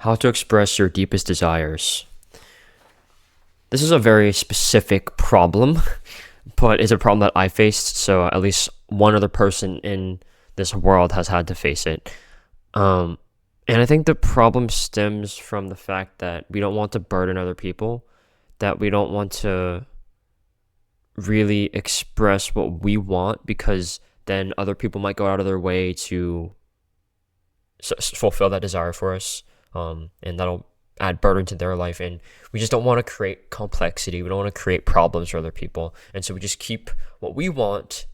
How to express your deepest desires. This is a very specific problem, but it's a problem that I faced, so at least one other person in this world has had to face it. Um, and I think the problem stems from the fact that we don't want to burden other people, that we don't want to really express what we want because then other people might go out of their way to fulfill that desire for us, and that'll add burden to their life. And we just don't want to create complexity. We don't want to create problems for other people, and so we just keep what we want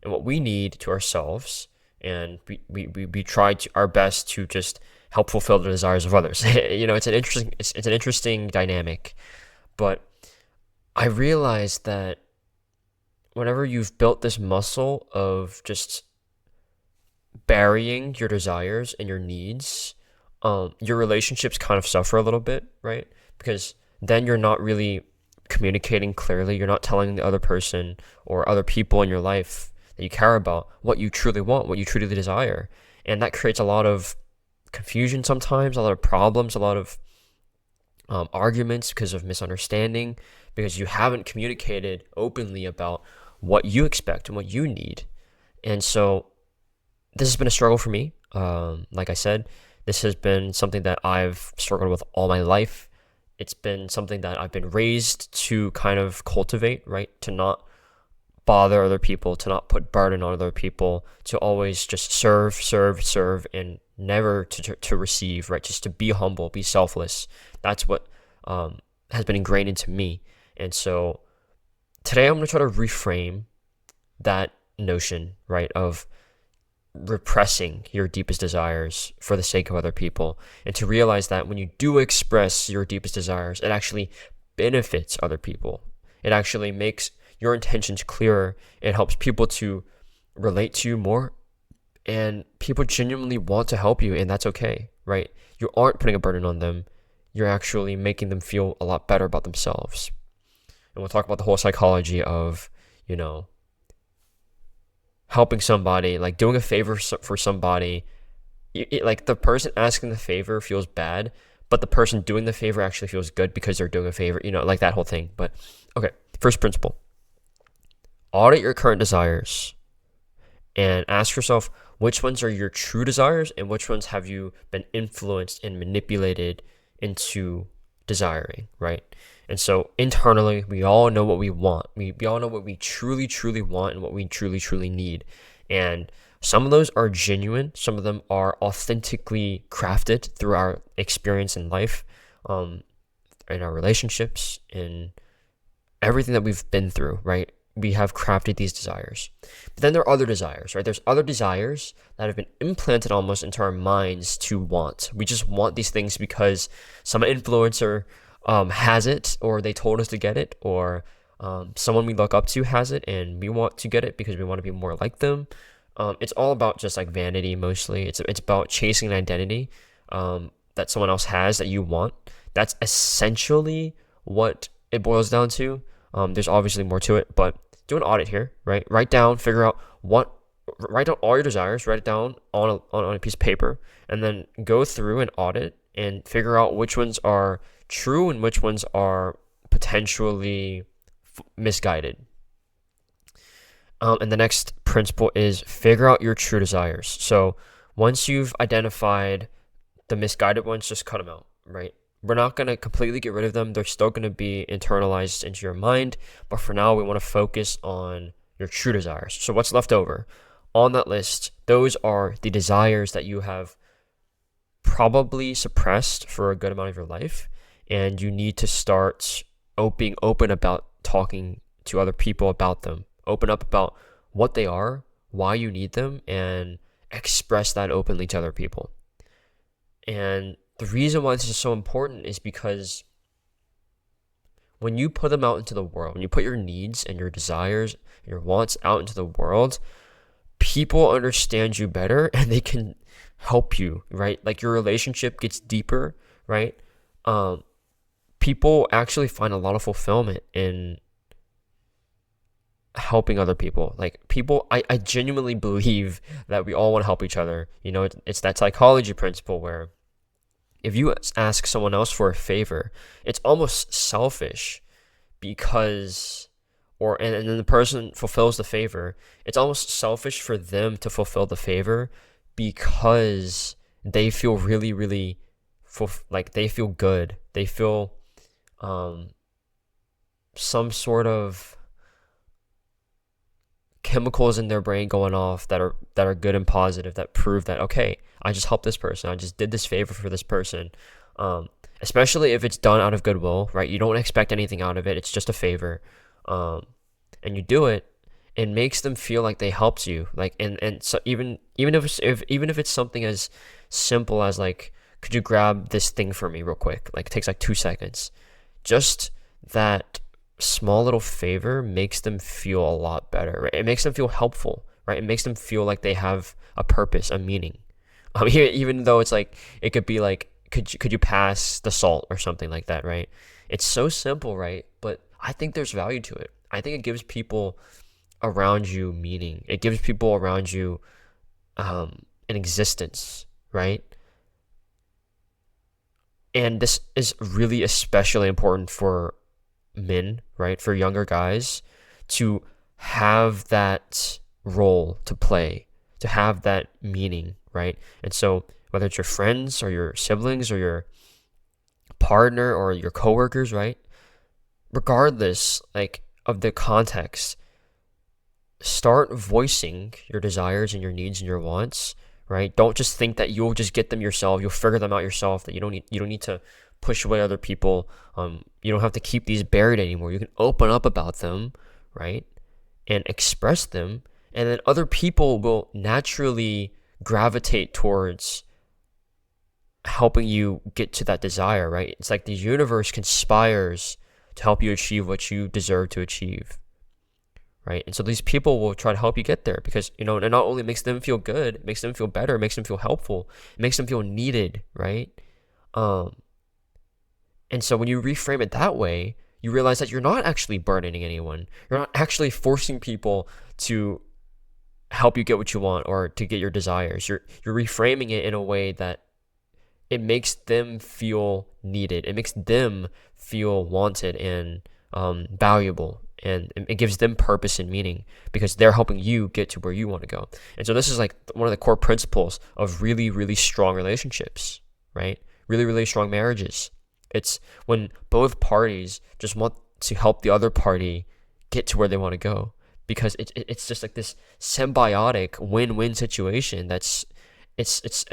and what we need to ourselves, and we try our best to just help fulfill the desires of others. It's an interesting dynamic, but I realized that whenever you've built this muscle of just burying your desires and your needs, your relationships kind of suffer a little bit, right? Because then you're not really communicating clearly. You're not telling the other person or other people in your life that you care about what you truly want, what you truly desire. And that creates a lot of confusion sometimes, a lot of problems, a lot of arguments because of misunderstanding, because you haven't communicated openly about what you expect and what you need. And so this has been a struggle for me. Like I said, this has been something that I've struggled with all my life. It's been something that I've been raised to kind of cultivate, right? To not bother other people, to not put burden on other people, to always just serve, and never to receive, right? Just to be humble, be selfless. That's what has been ingrained into me. And so today I'm going to try to reframe that notion, right, of repressing your deepest desires for the sake of other people, and to realize that when you do express your deepest desires, it actually benefits other people. It actually makes your intentions clearer. It helps people to relate to you more, and people genuinely want to help you, and that's okay, right? You aren't putting a burden on them. You're actually making them feel a lot better about themselves. And we'll talk about the whole psychology of, helping somebody, like doing a favor for somebody. Like the person asking the favor feels bad, but the person doing the favor actually feels good because they're doing a favor, like that whole thing. But okay, first principle: audit your current desires and ask yourself which ones are your true desires and which ones have you been influenced and manipulated into desiring, right? And so internally, we all know what we want. We all know what we truly, truly want and what we truly, truly need. And some of those are genuine. Some of them are authentically crafted through our experience in life, in our relationships, in everything that we've been through, right? We have crafted these desires. But then there are other desires, right? There's other desires that have been implanted almost into our minds to want. We just want these things because some influencer has it, or they told us to get it, or someone we look up to has it, and we want to get it because we want to be more like them. It's all about just like vanity mostly. It's about chasing an identity that someone else has that you want. That's essentially what it boils down to. There's obviously more to it, but do an audit here, right? Write down all your desires, write it down on a piece of paper, and then go through and audit and figure out which ones are true and which ones are potentially misguided. And the next principle is figure out your true desires. So once you've identified the misguided ones, just cut them out, right? We're not going to completely get rid of them. They're still going to be internalized into your mind. But for now, we want to focus on your true desires. So what's left over on that list? Those are the desires that you have probably suppressed for a good amount of your life. And you need to start being open about talking to other people about them. Open up about what they are, why you need them, and express that openly to other people. And the reason why this is so important is because when you put them out into the world, when you put your needs and your desires and your wants out into the world, people understand you better and they can help you, right? Like your relationship gets deeper, right? People actually find a lot of fulfillment in helping other people. Like people, I genuinely believe that we all want to help each other. It's that psychology principle where if you ask someone else for a favor, it's almost selfish because, and then the person fulfills the favor. It's almost selfish for them to fulfill the favor because they feel really, really, like they feel good. They feel um, some sort of chemicals in their brain going off that are good and positive, that prove that, okay, I just helped this person, I just did this favor for this person. Especially if it's done out of goodwill, right? You don't expect anything out of it, it's just a favor. And you do it, it makes them feel like they helped you. Like, and so even if it's something as simple as like, could you grab this thing for me real quick? Like, it takes like 2 seconds. Just that small little favor makes them feel a lot better, right? It makes them feel helpful, right? It makes them feel like they have a purpose, a meaning. Even though it's like, it could be like, could you pass the salt or something like that, right? It's so simple, right? But I think there's value to it. I think it gives people around you meaning. It gives people around you an existence, right? And this is really especially important for men, right? For younger guys to have that role to play, to have that meaning, right? And so whether it's your friends or your siblings or your partner or your coworkers, right? Regardless, like, of the context, start voicing your desires and your needs and your wants, right? Don't just think that you'll just get them yourself, you'll figure them out yourself, that you don't need to push away other people. You don't have to keep these buried anymore. You can open up about them, right? And express them, and then other people will naturally gravitate towards helping you get to that desire, right? It's like the universe conspires to help you achieve what you deserve to achieve, right? And so these people will try to help you get there because, it not only makes them feel good, it makes them feel better, it makes them feel helpful, it makes them feel needed, right? And so when you reframe it that way, you realize that you're not actually burdening anyone. You're not actually forcing people to help you get what you want or to get your desires. You're reframing it in a way that it makes them feel needed. It makes them feel wanted and valuable, and it gives them purpose and meaning because they're helping you get to where you want to go. And so this is like one of the core principles of really, really strong relationships, right? Really, really strong marriages. It's when both parties just want to help the other party get to where they want to go, because it's just like this symbiotic win-win situation that's I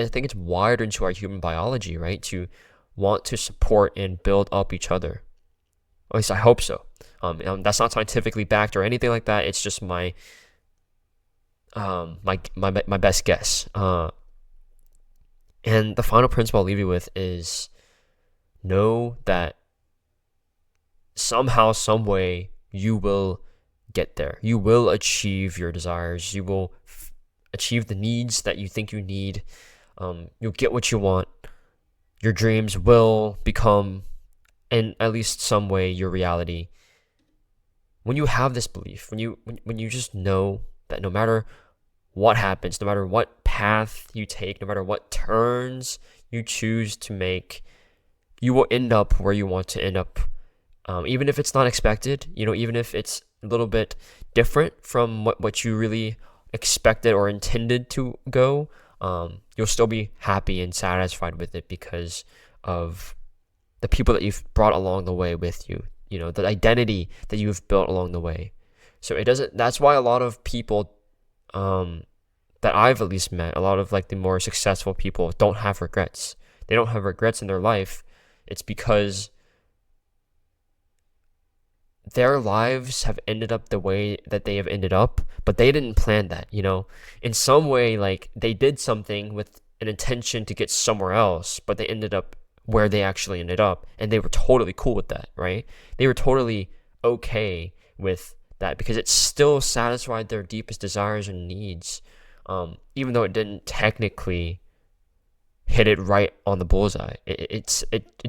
think it's wired into our human biology, right? To want to support and build up each other. At least I hope so. That's not scientifically backed or anything like that. It's just my my best guess. And the final principle I'll leave you with is know that somehow, some way, you will get there. You will achieve your desires. You will achieve the needs that you think you need. You'll get what you want. Your dreams will become, in at least some way, your reality. When you have this belief, when you just know that no matter what happens, no matter what path you take, no matter what turns you choose to make, you will end up where you want to end up. Even if it's not expected, even if it's a little bit different from what you really expected or intended to go, you'll still be happy and satisfied with it because of the people that you've brought along the way with you, the identity that you've built along the way. So that's why a lot of people that I've at least met, a lot of like the more successful people don't have regrets. They don't have regrets in their life. It's because their lives have ended up the way that they have ended up, but they didn't plan that, in some way. Like, they did something with an intention to get somewhere else, but they ended up where they actually ended up, and they were totally cool with that, right? They were totally okay with that because it still satisfied their deepest desires and needs, even though it didn't technically hit it right on the bullseye. It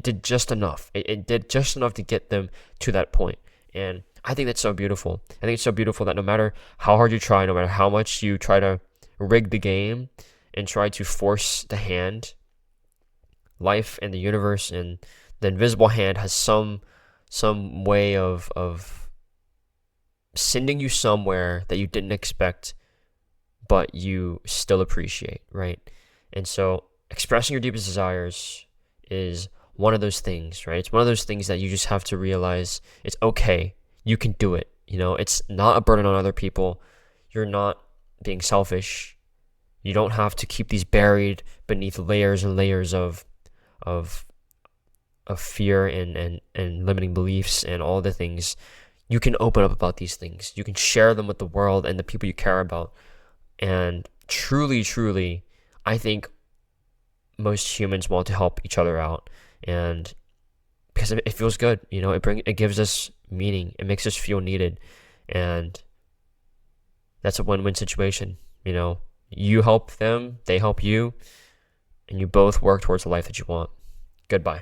did just enough. It did just enough to get them to that point. And I think that's so beautiful. I think it's so beautiful that no matter how hard you try, no matter how much you try to rig the game and try to force the hand, life and the universe and the invisible hand has some way of sending you somewhere that you didn't expect, but you still appreciate, right? And so expressing your deepest desires is one of those things, right? It's one of those things that you just have to realize it's okay. You can do it. It's not a burden on other people. You're not being selfish. You don't have to keep these buried beneath layers and layers of fear and limiting beliefs and all the things. You can open up about these things. You can share them with the world and the people you care about. And truly, truly, I think most humans want to help each other out, and because it feels good, it gives us meaning. It makes us feel needed, and that's a win-win situation. You help them, they help you, and you both work towards the life that you want. Goodbye.